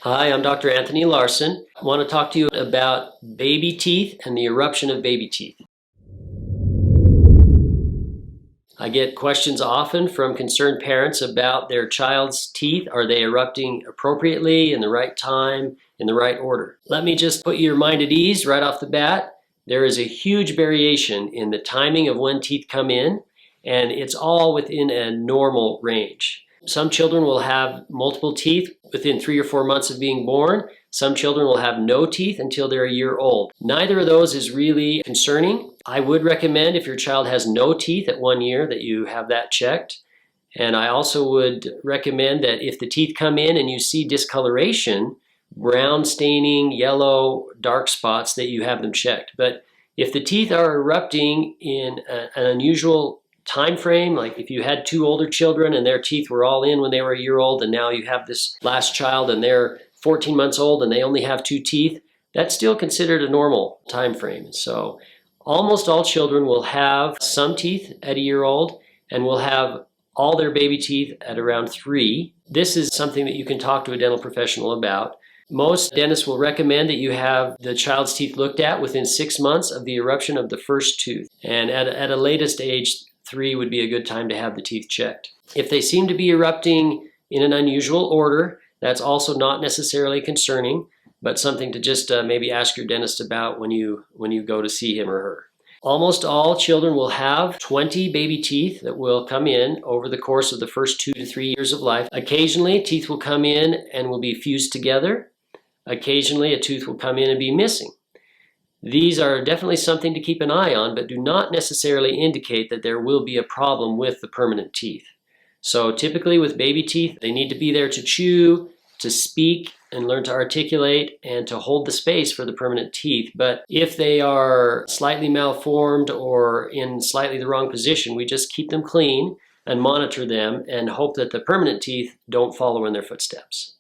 Hi, I'm Dr. Anthony Larson. I want to talk to you about baby teeth and the eruption of baby teeth. I get questions often from concerned parents about their child's teeth. Are they erupting appropriately, in the right time, in the right order? Let me just put your mind at ease right off the bat. There is a huge variation in the timing of when teeth come in, and it's all within a normal range. Some children will have multiple teeth within 3 or 4 months of being born. Some children will have no teeth until they're a year old. Neither of those is really concerning. I would recommend, if your child has no teeth at 1 year, that you have that checked. And I also would recommend that if the teeth come in and you see discoloration, brown staining, yellow, dark spots, that you have them checked. But if the teeth are erupting in an unusual time frame, like if you had 2 older children and their teeth were all in when they were a year old, and now you have this last child and they're 14 months old and they only have 2 teeth, that's still considered a normal time frame. So almost all children will have some teeth at a year old and will have all their baby teeth at around 3. This is something that you can talk to a dental professional about. Most dentists will recommend that you have the child's teeth looked at within 6 months of the eruption of the first tooth. And at a latest age, 3 would be a good time to have the teeth checked. If they seem to be erupting in an unusual order, that's also not necessarily concerning, but something to just maybe ask your dentist about when you go to see him or her. Almost all children will have 20 baby teeth that will come in over the course of the first 2 to 3 years of life. Occasionally, teeth will come in and will be fused together. Occasionally, a tooth will come in and be missing. These are definitely something to keep an eye on, but do not necessarily indicate that there will be a problem with the permanent teeth. So typically with baby teeth, they need to be there to chew, to speak, and learn to articulate, and to hold the space for the permanent teeth. But if they are slightly malformed or in slightly the wrong position, we just keep them clean and monitor them and hope that the permanent teeth don't follow in their footsteps.